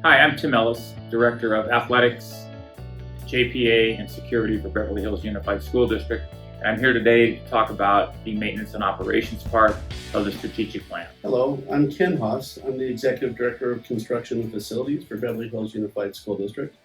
Hi, I'm Tim Ellis, Director of Athletics, JPA, and Security for Beverly Hills Unified School District. And I'm here today to talk about the maintenance and operations part of the strategic plan. Hello, I'm Ken Haas. I'm the Executive Director of Construction and Facilities for Beverly Hills Unified School District.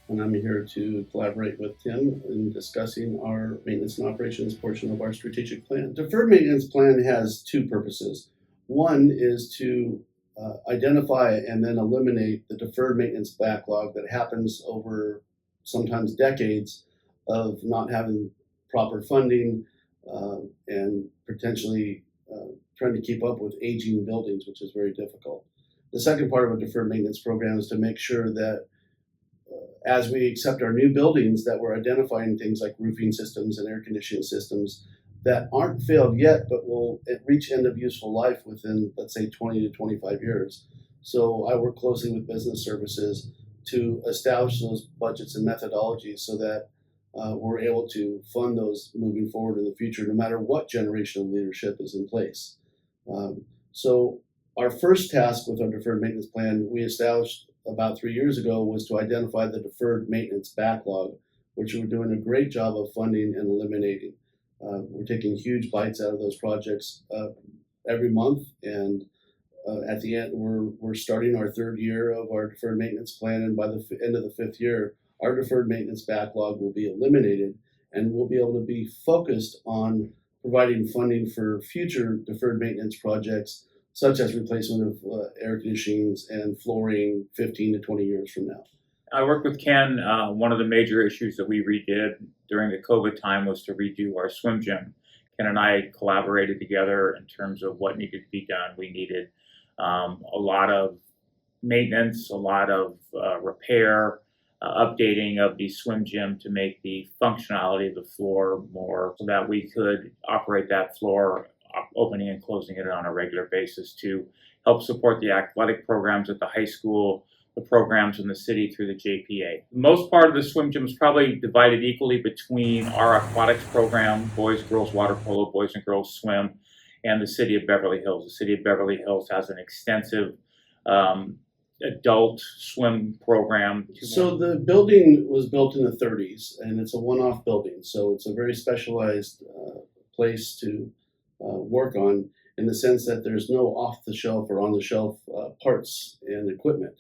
And I'm here to collaborate with Tim in discussing our maintenance and operations portion of our strategic plan. Deferred maintenance plan has two purposes. One is to identify and then eliminate the deferred maintenance backlog that happens over sometimes decades of not having proper funding and potentially trying to keep up with aging buildings, which is very difficult. The second part of a deferred maintenance program is to make sure that as we accept our new buildings, that we're identifying things like roofing systems and air conditioning systems that aren't failed yet, but will reach end of useful life within, let's say, 20 to 25 years. So I work closely with business services to establish those budgets and methodologies so that we're able to fund those moving forward in the future, no matter what generation of leadership is in place. So our first task with our deferred maintenance plan we established about 3 years ago was to identify the deferred maintenance backlog, which we're doing a great job of funding and eliminating. We're taking huge bites out of those projects every month, and at the end, we're starting our third year of our deferred maintenance plan, and by the end of the fifth year, our deferred maintenance backlog will be eliminated, and we'll be able to be focused on providing funding for future deferred maintenance projects, such as replacement of air conditionings and flooring 15 to 20 years from now. I worked with Ken. One of the major issues that we redid during the COVID time was to redo our swim gym. Ken and I collaborated together in terms of what needed to be done. We needed a lot of maintenance, a lot of repair, updating of the swim gym to make the functionality of the floor more so that we could operate that floor, opening and closing it on a regular basis to help support the athletic programs at the high school, the programs in the city through the JPA. Most part of the swim gym is probably divided equally between our aquatics program, boys, girls water polo, boys and girls swim, and the city of Beverly Hills. The city of Beverly Hills has an extensive adult swim program. So the building was built in the 30s, and it's a one-off building. So it's a very specialized place to work on in the sense that there's no off-the-shelf or on-the-shelf parts and equipment.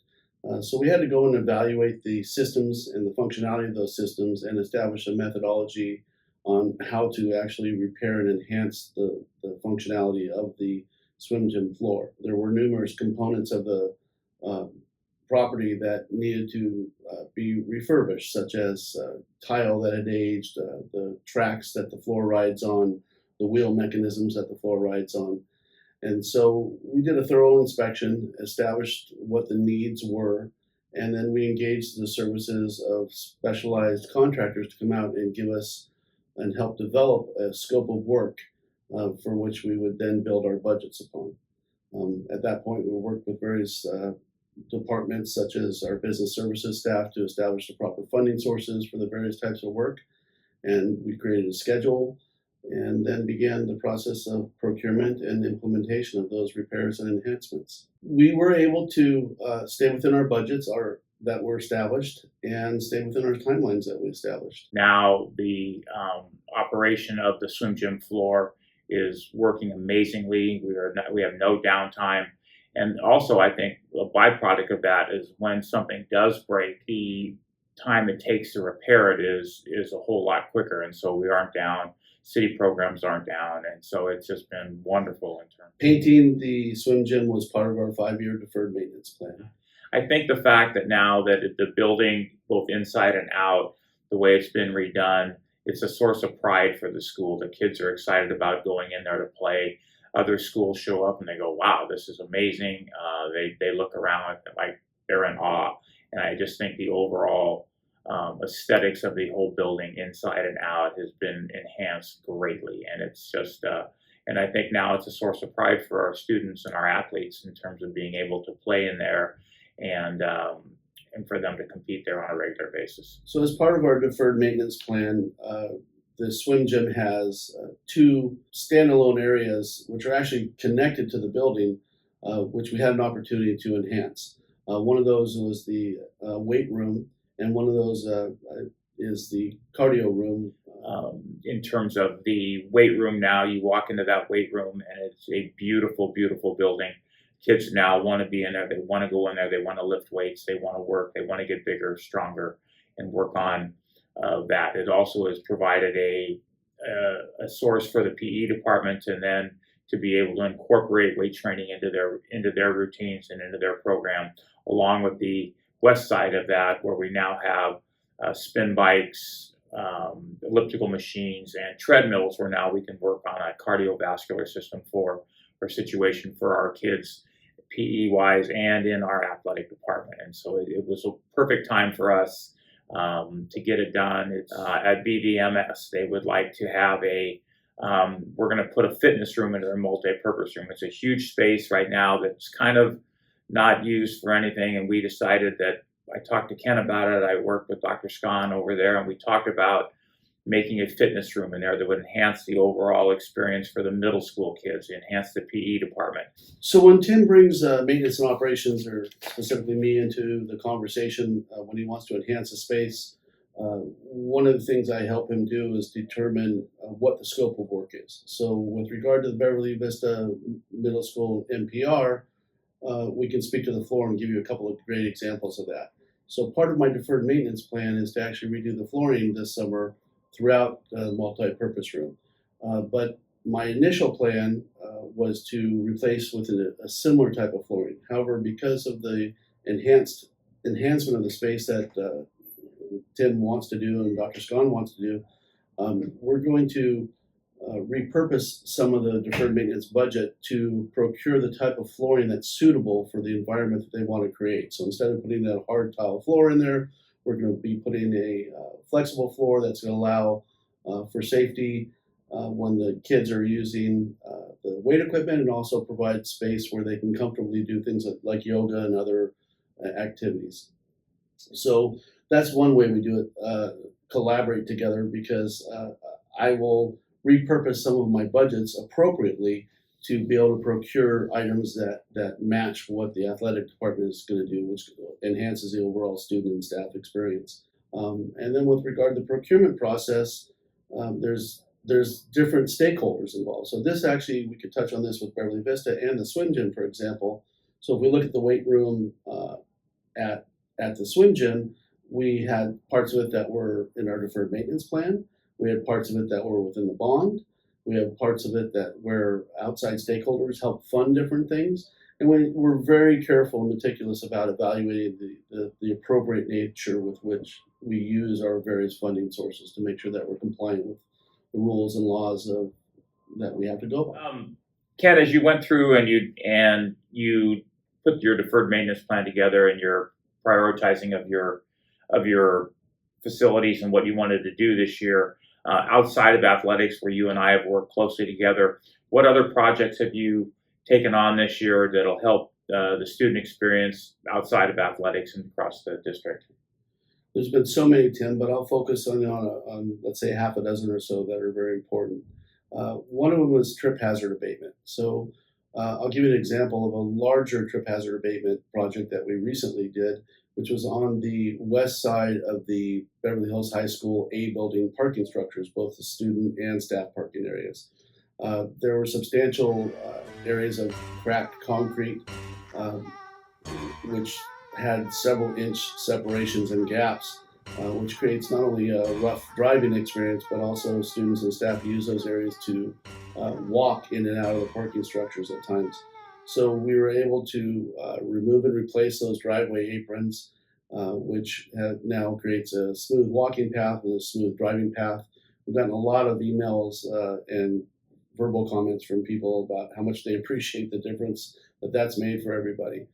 So we had to go and evaluate the systems and the functionality of those systems and establish a methodology on how to actually repair and enhance the functionality of the swim gym floor. There were numerous components of the property that needed to be refurbished, such as tile that had aged, the tracks that the floor rides on, the wheel mechanisms that the floor rides on. And so we did a thorough inspection, established what the needs were, and then we engaged the services of specialized contractors to come out and give us and help develop a scope of work for which we would then build our budgets upon. At that point, we worked with various departments such as our business services staff to establish the proper funding sources for the various types of work. And we created a schedule and then began the process of procurement and implementation of those repairs and enhancements. We were able to stay within our budgets that were established and stay within our timelines that we established. Now the operation of the swim gym floor is working amazingly. We have no downtime. And also, I think a byproduct of that is when something does break, the time it takes to repair it is a whole lot quicker. And so we aren't down. City programs aren't down, and so it's just been wonderful in terms. Painting the swim gym was part of our 5-year deferred maintenance plan. I think the fact that now that the building, both inside and out, the way it's been redone, it's a source of pride for the school. The kids are excited about going in there to play. Other schools show up and they go, "Wow, this is amazing." They look around like they're in awe, and I just think the overall aesthetics of the whole building inside and out has been enhanced greatly, and it's just and I think now it's a source of pride for our students and our athletes in terms of being able to play in there and for them to compete there on a regular basis. So as part of our deferred maintenance plan, the swim gym has two standalone areas which are actually connected to the building, which we had an opportunity to enhance. One of those was the weight room, and one of those is the cardio room. In terms of the weight room now, you walk into that weight room and it's a beautiful, beautiful building. Kids now want to be in there. They want to go in there. They want to lift weights. They want to work. They want to get bigger, stronger, and work on that. It also has provided a source for the PE department, and then to be able to incorporate weight training into their routines and into their program, along with the west side of that, where we now have spin bikes, elliptical machines, and treadmills, where now we can work on a cardiovascular system for our situation for our kids, PE wise, and in our athletic department. And so it was a perfect time for us to get it done. It's, at BVMS, they would like to have we're going to put a fitness room into their multi-purpose room. It's a huge space right now that's kind of not used for anything, and we decided that I talked to Ken about it. I worked with Dr. Scahn over there, and we talked about making a fitness room in there that would enhance the overall experience for the middle school kids, enhance the PE department. So when Tim brings maintenance and operations, or specifically me, into the conversation when he wants to enhance a space, one of the things I help him do is determine what the scope of work is. So with regard to the Beverly Vista Middle School MPR, we can speak to the floor and give you a couple of great examples of that. So part of my deferred maintenance plan is to actually redo the flooring this summer throughout the multi-purpose room. But my initial plan was to replace with a similar type of flooring. However, because of the enhancement of the space that Tim wants to do and Dr. Scahn wants to do, we're going to repurpose some of the deferred maintenance budget to procure the type of flooring that's suitable for the environment that they want to create. So instead of putting that hard tile floor in there, we're going to be putting a flexible floor that's going to allow for safety when the kids are using the weight equipment, and also provide space where they can comfortably do things like yoga and other activities. So that's one way we do it, collaborate together, because I will repurpose some of my budgets appropriately to be able to procure items that match what the athletic department is going to do, which enhances the overall student and staff experience. And then with regard to the procurement process, there's different stakeholders involved. So this actually, we could touch on this with Beverly Vista and the swim gym, for example. So if we look at the weight room at the swim gym, we had parts of it that were in our deferred maintenance plan. We had parts of it that were within the bond. We have parts of it where outside stakeholders help fund different things. And we're very careful and meticulous about evaluating the appropriate nature with which we use our various funding sources to make sure that we're compliant with the rules and laws that we have to go by. Ken, as you went through and you put your deferred maintenance plan together, and your prioritizing of your facilities and what you wanted to do this year, outside of athletics, where you and I have worked closely together, what other projects have you taken on this year that'll help the student experience outside of athletics and across the district? There's been so many, Tim, but I'll focus on let's say half a dozen or so that are very important. One of them was trip hazard abatement. So I'll give you an example of a larger trip hazard abatement project that we recently did, which was on the west side of the Beverly Hills High School A building parking structures, both the student and staff parking areas. There were substantial areas of cracked concrete, which had several inch separations and gaps, which creates not only a rough driving experience, but also students and staff use those areas to walk in and out of the parking structures at times. So we were able to remove and replace those driveway aprons, which now creates a smooth walking path and a smooth driving path. We've gotten a lot of emails and verbal comments from people about how much they appreciate the difference that's made for everybody.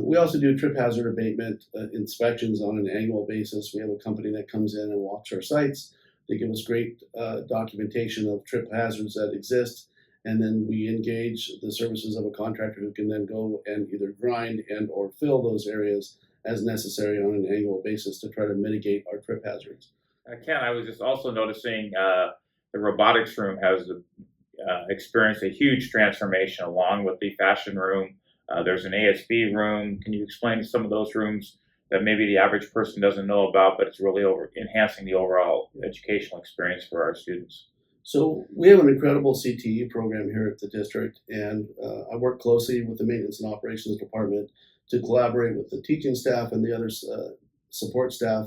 We also do trip hazard abatement inspections on an annual basis. We have a company that comes in and walks our sites. They give us great documentation of trip hazards that exist, and then we engage the services of a contractor who can then go and either grind and or fill those areas as necessary on an annual basis to try to mitigate our trip hazards. Ken, I was just also noticing the robotics room has experienced a huge transformation, along with the fashion room, There's an ASB room. Can you explain some of those rooms that maybe the average person doesn't know about, but it's really enhancing the overall educational experience for our students? So we have an incredible CTE program here at the district, and I work closely with the maintenance and operations department to collaborate with the teaching staff and the other support staff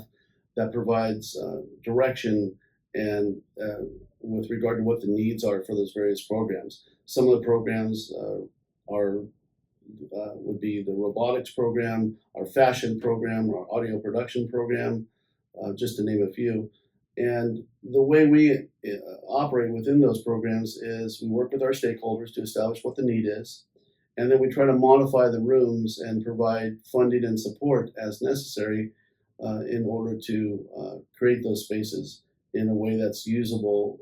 that provides direction and with regard to what the needs are for those various programs. Some of the programs are would be the robotics program, our fashion program, our audio production program, just to name a few. And the way we operate within those programs is we work with our stakeholders to establish what the need is, and then we try to modify the rooms and provide funding and support as necessary in order to create those spaces in a way that's usable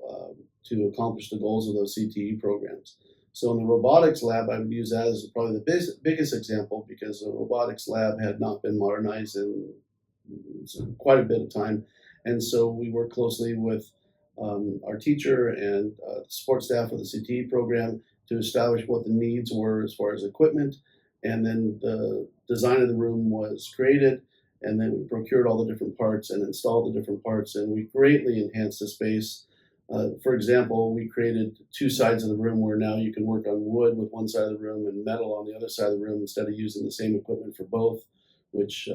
to accomplish the goals of those CTE programs. So in the robotics lab, I would use that as probably the biggest example because the robotics lab had not been modernized in quite a bit of time. And so we work closely with our teacher and support staff of the CTE program to establish what the needs were as far as equipment. And then the design of the room was created, and then we procured all the different parts and installed the different parts, and we greatly enhanced the space. For example, we created two sides of the room where now you can work on wood with one side of the room and metal on the other side of the room instead of using the same equipment for both, which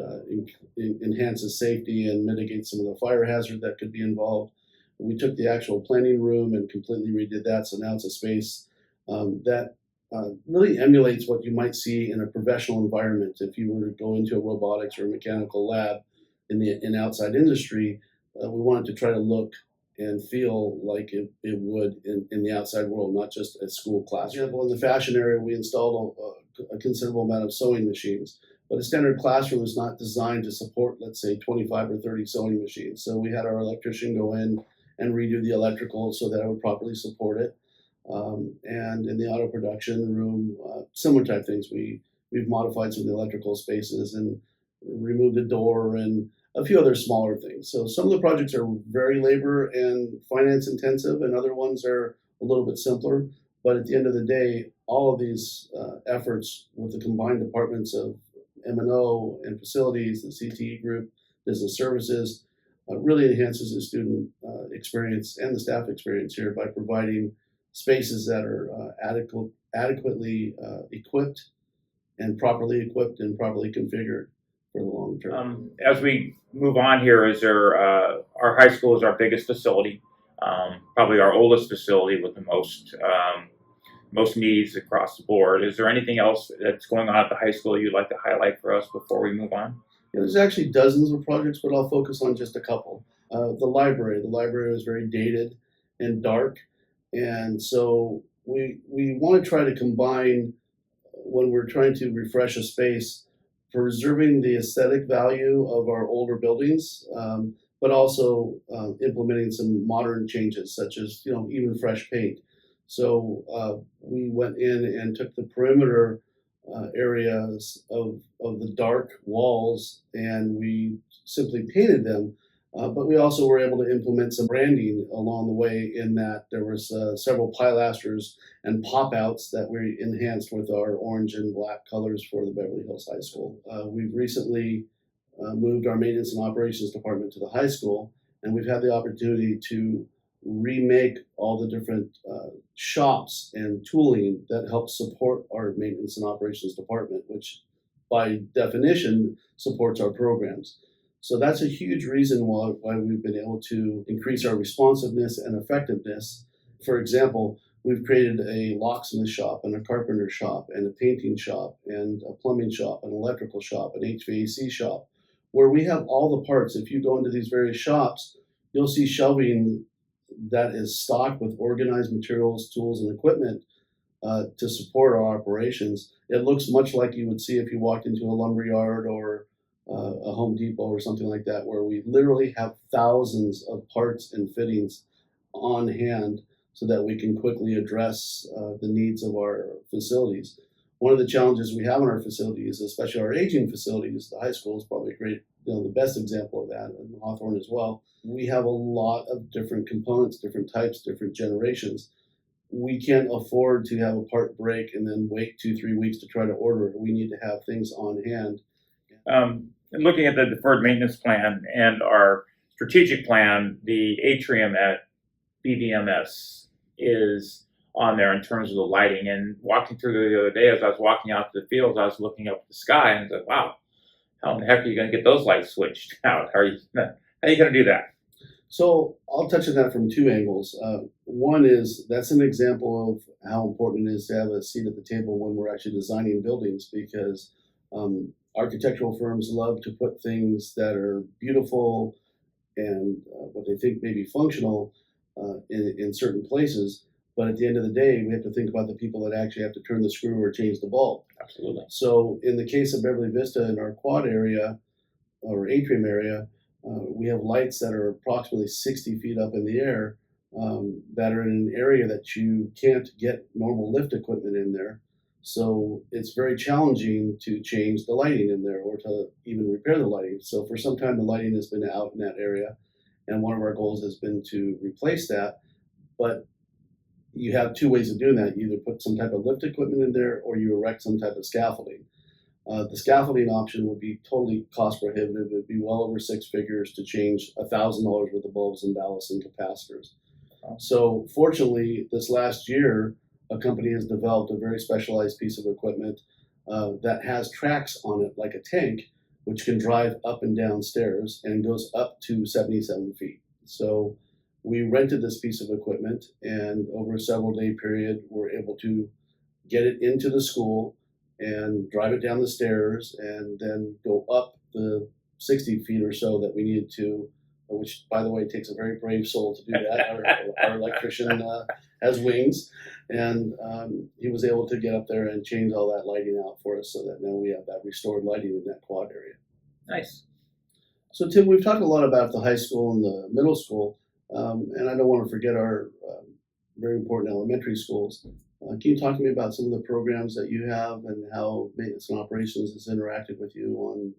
enhances safety and mitigates some of the fire hazard that could be involved. We took the actual planning room and completely redid that, so now it's a space that really emulates what you might see in a professional environment. If you were to go into a robotics or a mechanical lab in outside industry, we wanted to try to look and feel like it would in the outside world, not just a school class. For example, in the fashion area, we installed a considerable amount of sewing machines. But a standard classroom is not designed to support, let's say, 25 or 30 sewing machines. So we had our electrician go in and redo the electrical so that it would properly support it. And in the auto production room, similar type things. We've modified some of the electrical spaces and removed a door and a few other smaller things. So some of the projects are very labor and finance intensive, and other ones are a little bit simpler. But at the end of the day, all of these efforts with the combined departments of M&O and facilities, the CTE group, business services, really enhances the student experience and the staff experience here by providing spaces that are adequately equipped and properly configured for the long term. As we move on here, is there our high school is our biggest facility, probably our oldest facility with the most needs across the board. Is there anything else that's going on at the high school you'd like to highlight for us before we move on? Yeah, there's actually dozens of projects, but I'll focus on just a couple. The library is very dated and dark, and so we want to try to combine when we're trying to refresh a space, preserving the aesthetic value of our older buildings, but also implementing some modern changes, such as even fresh paint. So we went in and took the perimeter areas of the dark walls, and we simply painted them. But we also were able to implement some branding along the way in that there was several pilasters and pop-outs that we enhanced with our orange and black colors for the Beverly Hills High School. We've recently moved our maintenance and operations department to the high school, and we've had the opportunity to remake all the different shops and tooling that help support our maintenance and operations department, which by definition supports our programs. So that's a huge reason why we've been able to increase our responsiveness and effectiveness. For example, we've created a locksmith shop and a carpenter shop and a painting shop and a plumbing shop, an electrical shop, an HVAC shop, where we have all the parts. If you go into these various shops, you'll see shelving that is stocked with organized materials, tools, and equipment to support our operations. It looks much like you would see if you walked into a lumber yard or a Home Depot or something like that, where we literally have thousands of parts and fittings on hand so that we can quickly address the needs of our facilities. One of the challenges we have in our facilities, especially our aging facilities, the high school is probably a great, the best example of that, and Hawthorne as well. We have a lot of different components, different types, different generations. we can't afford to have a part break and then wait 2, 3 weeks to try to order it. We need to have things on hand. And looking at the deferred maintenance plan and our strategic plan, the atrium at BVMS is on there in terms of the lighting. And walking through there the other day, as I was walking out to the fields, I was looking up at the sky and I was like, wow, how in the heck are you going to get those lights switched out? How are you going to do that? So I'll touch on that from two angles. One is that's an example of how important it is to have a seat at the table when we're actually designing buildings, because architectural firms love to put things that are beautiful and what they think may be functional in certain places. But at the end of the day, we have to think about the people that actually have to turn the screw or change the bulb. Absolutely. So in the case of Beverly Vista in our quad area or atrium area, we have lights that are approximately 60 feet up in the air that are in an area that you can't get normal lift equipment in there. So it's very challenging to change the lighting in there or to even repair the lighting. So for some time, the lighting has been out in that area. And one of our goals has been to replace that. But you have two ways of doing that. You either put some type of lift equipment in there or you erect some type of scaffolding. The scaffolding option would be totally cost prohibitive. It would be well over 6 figures to change $1,000 worth of bulbs and ballasts and capacitors. So fortunately, this last year, a company has developed a very specialized piece of equipment that has tracks on it like a tank, which can drive up and down stairs and goes up to 77 feet. So we rented this piece of equipment, and over a several-day period, we're able to get it into the school and drive it down the stairs and then go up the 60 feet or so that we needed to, which, by the way, takes a very brave soul to do that. Our electrician has wings, and he was able to get up there and change all that lighting out for us so that now we have that restored lighting in that quad area. Nice. So, Tim, we've talked a lot about the high school and the middle school, and I don't want to forget our very important elementary schools. Can you talk to me about some of the programs that you have and how maintenance and operations has interacted with you on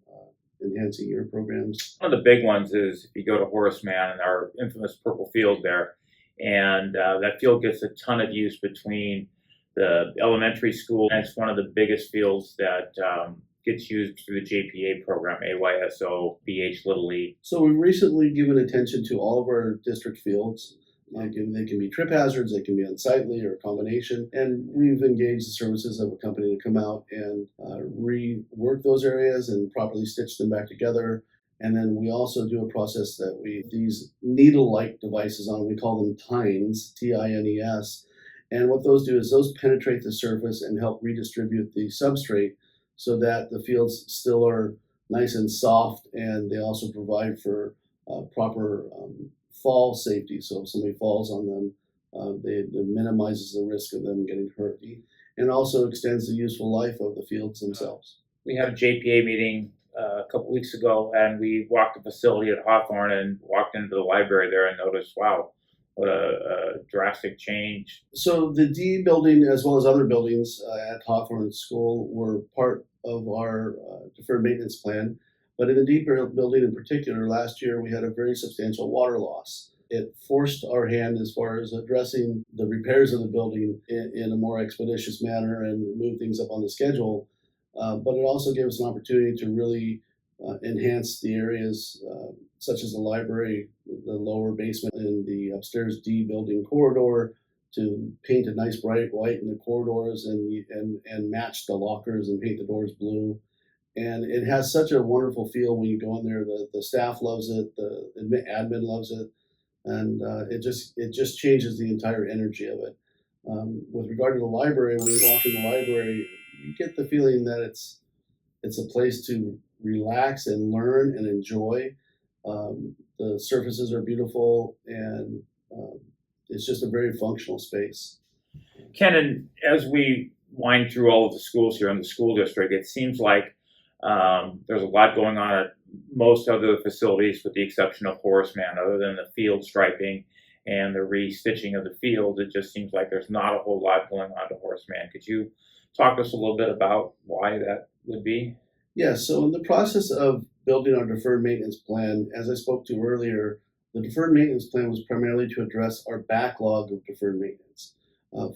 enhancing your programs? One of the big ones is if you go to Horace Mann and our infamous purple field there, and that field gets a ton of use between the elementary school, and it's one of the biggest fields that gets used through the JPA program, AYSO, BH Little League. So we've recently given attention to all of our district fields. They can be trip hazards, they can be unsightly or a combination. And we've engaged the services of a company to come out and rework those areas and properly stitch them back together. And then we also do a process that these needle-like devices on, we call them tines, Tines. And what those do is those penetrate the surface and help redistribute the substrate so that the fields still are nice and soft, and they also provide for proper fall safety. So if somebody falls on them, it minimizes the risk of them getting hurt, and also extends the useful life of the fields themselves. We had a JPA meeting a couple weeks ago, and we walked the facility at Hawthorne and walked into the library there and noticed, wow, what a drastic change. So the D building, as well as other buildings at Hawthorne School, were part of our deferred maintenance plan. But in the D building in particular, last year we had a very substantial water loss. It forced our hand as far as addressing the repairs of the building in a more expeditious manner and move things up on the schedule. But it also gave us an opportunity to really enhance the areas such as the library, the lower basement, and the upstairs D building corridor, to paint a nice bright white in the corridors and match the lockers and paint the doors blue. And it has such a wonderful feel when you go in there. The staff loves it, the admin loves it, and it just changes the entire energy of it. With regard to the library, when you walk in the library, you get the feeling that it's a place to relax and learn and enjoy. The surfaces are beautiful, and it's just a very functional space. Ken, and as we wind through all of the schools here in the school district, it seems like there's a lot going on at most other facilities, with the exception of Horace Mann. Other than the field striping and the restitching of the field, it just seems like there's not a whole lot going on to Horace Mann. Could you talk to us a little bit about why that would be? Yeah, so in the process of building our deferred maintenance plan, as I spoke to earlier, the deferred maintenance plan was primarily to address our backlog of deferred maintenance.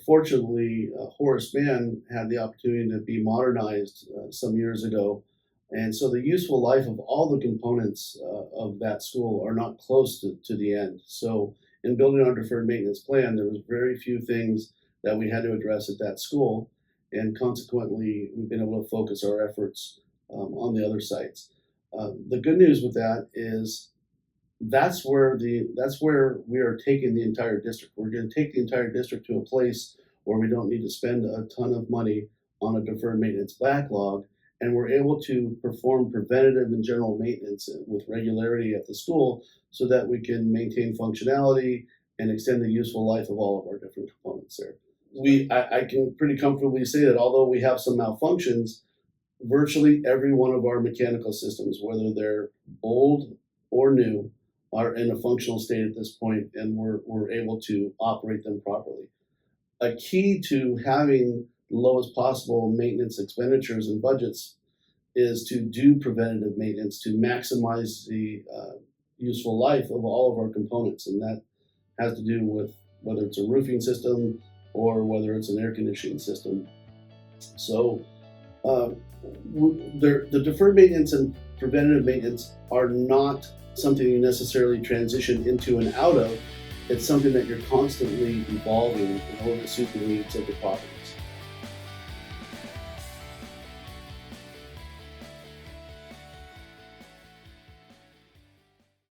Fortunately, Horace Mann had the opportunity to be modernized some years ago, and so the useful life of all the components of that school are not close to the end. So, in building our deferred maintenance plan, there was very few things that we had to address at that school, and consequently, we've been able to focus our efforts on the other sites. The good news with that is that's where we are taking the entire district. We're going to take the entire district to a place where we don't need to spend a ton of money on a deferred maintenance backlog, and we're able to perform preventative and general maintenance with regularity at the school so that we can maintain functionality and extend the useful life of all of our different components there. I can pretty comfortably say that although we have some malfunctions, virtually every one of our mechanical systems, whether they're old or new, are in a functional state at this point, and we're able to operate them properly. A key to having the lowest possible maintenance expenditures and budgets is to do preventative maintenance to maximize the useful life of all of our components, and that has to do with whether it's a roofing system or whether it's an air conditioning system. So the deferred maintenance and preventative maintenance are not something you necessarily transition into and out of. It's something that you're constantly evolving in order to suit the needs of the properties.